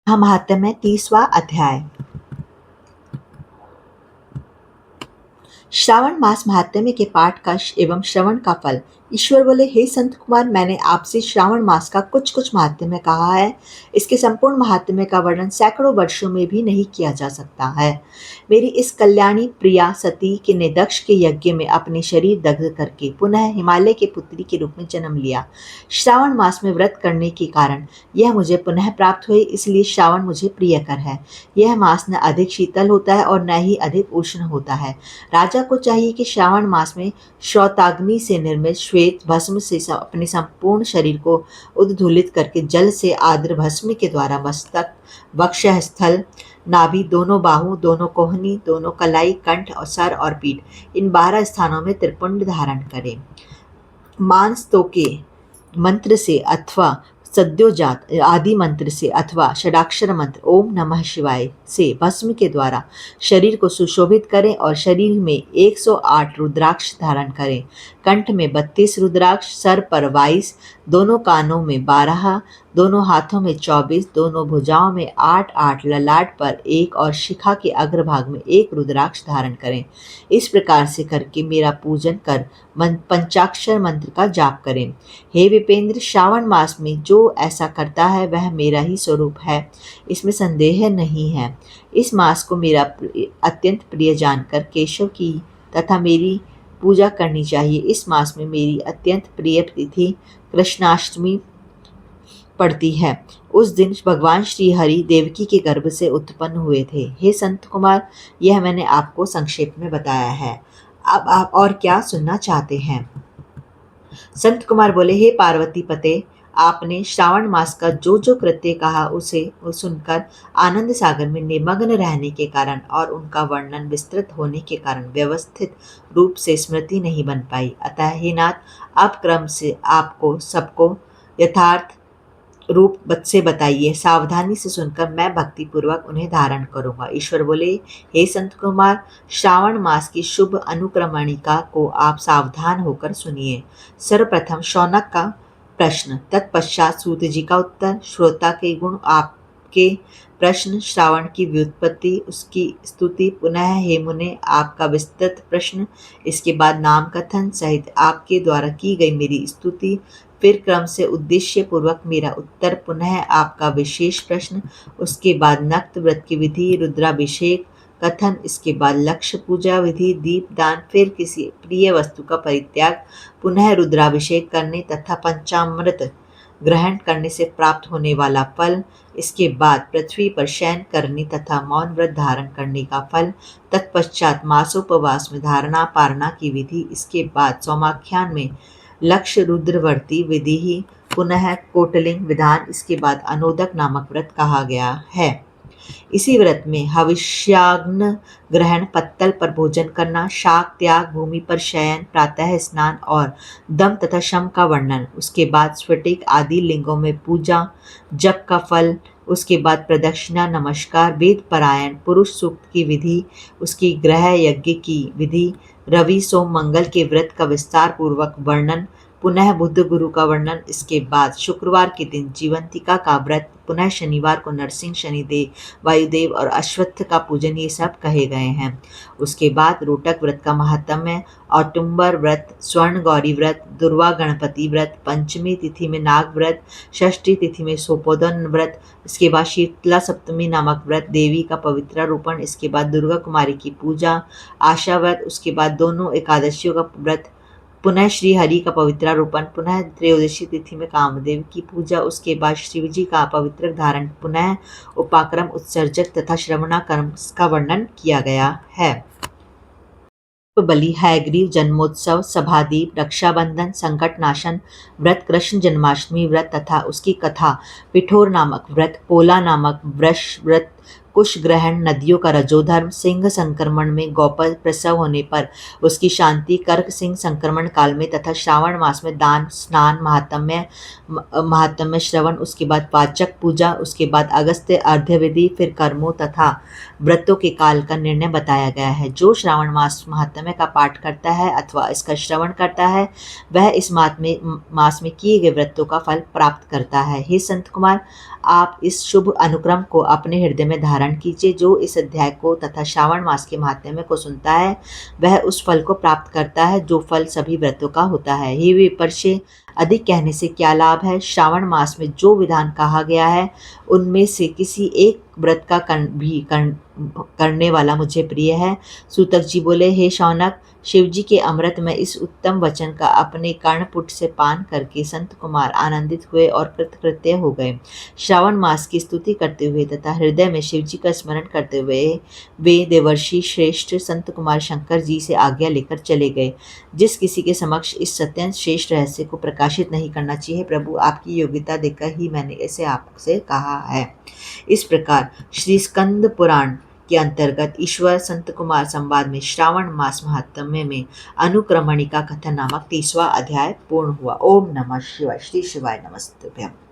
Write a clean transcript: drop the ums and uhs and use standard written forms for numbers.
महात्म्य 30वां अध्याय। श्रावण मास महात्म्य के पाठ का एवं श्रवण का फल। ईश्वर बोले, हे संत कुमार, मैंने आपसे श्रावण मास का कुछ कुछ महात्म्य कहा है। इसके संपूर्ण महात्म्य का वर्णन सैकड़ों वर्षों में भी नहीं किया जा सकता है। मेरी इस कल्याणी प्रिया सती के ने दक्ष के यज्ञ में अपने शरीर दग्ध करके पुनः हिमालय के पुत्री के रूप में जन्म लिया। श्रावण मास में व्रत करने के कारण यह मुझे पुनः प्राप्त हुई, इसलिए श्रावण मुझे प्रियकर है। यह मास न अधिक शीतल होता है और न ही अधिक उष्ण होता है। राजा को चाहिए कि श्रावण मास में श्रौताग्नि से निर्मित श्वेत भस्म से अपने संपूर्ण शरीर को उद्धूलित करके जल से आर्द्र भस्म के द्वारा मस्तक, वक्षस्थल, नाभि, दोनों बाहु, दोनों कोहनी, दोनों कलाई, कंठ और सर और पीठ, इन 12 स्थानों में त्रिपुंड धारण करें। मांस तोके मंत्र से अथवा सद्योजात आदि मंत्र से अथवा षडाक्षर मंत्र ओम नमः शिवाय से भस्म के द्वारा शरीर को सुशोभित करें और शरीर में 108 रुद्राक्ष धारण करें। कंठ में 32 रुद्राक्ष, सर पर 22, दोनों कानों में 12, दोनों हाथों में 24, दोनों भुजाओं में 8, ललाट पर 1 और शिखा के अग्रभाग में 1 रुद्राक्ष धारण करें। इस प्रकार से करके मेरा पूजन कर पंचाक्षर मंत्र का जाप करें। हे विपेंद्र, श्रावण मास में जो ऐसा करता है वह मेरा ही स्वरूप है, इसमें संदेह नहीं है। इस मास को मेरा अत्यंत प्रिय जानकर केशव की तथा मेरी पूजा करनी चाहिए। इस मास में मेरी अत्यंत प्रिय तिथि कृष्णाष्टमी पड़ती है। उस दिन भगवान श्री हरि देवकी के गर्भ से उत्पन्न हुए थे। हे संत कुमार, यह मैंने आपको संक्षेप में बताया है। अब आप और क्या सुनना चाहते हैं? संत कुमार बोले, हे पार्वती पते, आपने श्रावण मास का जो जो कृत्य कहा उसे सुनकर आनंद सागर में निमग्न रहने के कारण और उनका वर्णन विस्तृत होने के कारण व्यवस्थित रूप से स्मृति नहीं बन पाई। अतः हे नाथ, अब क्रम से आपको सबको यथार्थ रूप से बताइए। सावधानी से सुनकर मैं भक्ति पूर्वक उन्हें धारण करूंगा। ईश्वर बोले, हे संत कुमार, श्रावण मास की शुभ अनुक्रमणिका को आप सावधान होकर सुनिए। सर्वप्रथम शौनक का प्रश्न, तत्पश्चात सूत जी का उत्तर, श्रोता के गुण, आपके प्रश्न, श्रावण की व्युत्पत्ति, उसकी स्तुति, पुनः हे मुने आपका विस्तृत प्रश्न, इसके बाद नाम कथन सहित आपके द्वारा की गई मेरी स्तुति, फिर क्रम से उद्देश्य पूर्वक मेरा उत्तर, पुनः आपका विशेष प्रश्न, उसके बाद नक्त व्रत की विधि, रुद्राभिषेक कथन, इसके बाद लक्ष्य पूजा विधि, दीपदान, फिर किसी प्रिय वस्तु का परित्याग, पुनः रुद्राभिषेक करने तथा पंचामृत ग्रहण करने से प्राप्त होने वाला फल, इसके बाद पृथ्वी पर शयन करने तथा मौन व्रत धारण करने का फल, तत्पश्चात मासोपवास में धारणा पारणा की विधि, इसके बाद सोमाख्यान में लक्ष्य रुद्रवर्ती विधि ही, पुनः कोटलिंग विधान, इसके बाद अनोदक नामक व्रत कहा गया है। इसी व्रत में हविष्याग्न ग्रहण, पत्तल पर भोजन करना, शाक त्याग, भूमि पर शयन, प्रातः स्नान और दम तथा शम का वर्णन, उसके बाद स्फटिक आदि लिंगों में पूजा, जप का फल, उसके बाद प्रदक्षिणा, नमस्कार, वेद पारायण, पुरुष सूक्त की विधि, उसकी ग्रह यज्ञ की विधि, रवि सोम मंगल के व्रत का विस्तार पूर्वक वर्णन, पुनः बुद्ध गुरु का वर्णन, इसके बाद शुक्रवार के दिन जीवंतिका का व्रत, पुनः शनिवार को नरसिंह, शनिदेव, वायुदेव और अश्वत्थ का पूजन, ये सब कहे गए हैं। उसके बाद रोटक व्रत का महात्म्य, औटुंबर व्रत, स्वर्ण गौरी व्रत, दुर्वा गणपति व्रत, पंचमी तिथि में नाग व्रत, षष्ठी तिथि में सोपोदन व्रत, इसके बाद शीतला सप्तमी नामक व्रत, देवी का पवित्रारोपण, इसके बाद दुर्गा कुमारी की पूजा, आशा व्रत, उसके बाद दोनों एकादशियों का व्रत, पुनः श्री हरि का पवित्रारोपण, पुनः त्रयोदशी तिथि में कामदेव की पूजा, उसके बाद शिव जी का पवित्र धारण, पुनः उपाक्रम, उत्सर्जक तथा श्रवणाकर्म का वर्णन किया गया है। बलि, हयग्रीव जन्मोत्सव, सभादीप, रक्षाबंधन, संकट नाशन व्रत, कृष्ण जन्माष्टमी व्रत तथा उसकी कथा, पिठोर नामक व्रत, पोला नामक वृष व्रत, कुश ग्रहण, नदियों का रजोधर्म, सिंह संक्रमण में गौपर प्रसव होने पर उसकी शांति, कर्क सिंह संक्रमण काल में तथा श्रावण मास में दान, स्नान, महात्म्य श्रवण, उसके बाद वाचक पूजा, उसके बाद अगस्त्य अर्घ्य विधि, फिर कर्मों तथा व्रतों के काल का निर्णय बताया गया है। जो श्रावण महात्म्य का पाठ करता है अथवा इसका श्रवण करता है वह इस मास में किए गए व्रतों का फल प्राप्त करता है। हे संत कुमार, आप इस शुभ अनुक्रम को अपने हृदय में धारण कीजिए। जो इस अध्याय को तथा श्रावण मास के महात्म्य को सुनता है वह उस फल को प्राप्त करता है जो फल सभी व्रतों का होता है। हे विपर्षे, अधिक कहने से क्या लाभ है? श्रावण मास में जो विधान कहा गया है उनमें से किसी एक व्रत का करने वाला मुझे प्रिय है। सूतक जी बोले, हे शौनक, शिव जी के अमृत में इस उत्तम वचन का अपने कर्णपुट से पान करके संत कुमार आनंदित हुए और कृतकृत्य हो गए। श्रावण मास की स्तुति करते हुए तथा हृदय में शिव जी का स्मरण करते हुए वे देवर्षि श्रेष्ठ संत कुमार शंकर जी से आज्ञा लेकर चले गए। जिस किसी के समक्ष इस अत्यंत श्रेष्ठ रहस्य को प्रकाशित नहीं करना चाहिए, प्रभु आपकी योग्यता देखकर ही मैंने इसे आपसे कहा है। इस प्रकार श्री स्कंद पुराण के अंतर्गत ईश्वर संत कुमार संवाद में श्रावण मास महात्म्य में अनुक्रमणिका कथन नामक 30वां अध्याय पूर्ण हुआ। ओम नमः शिवाय। श्री शिवाय नमस्तुभ्यं।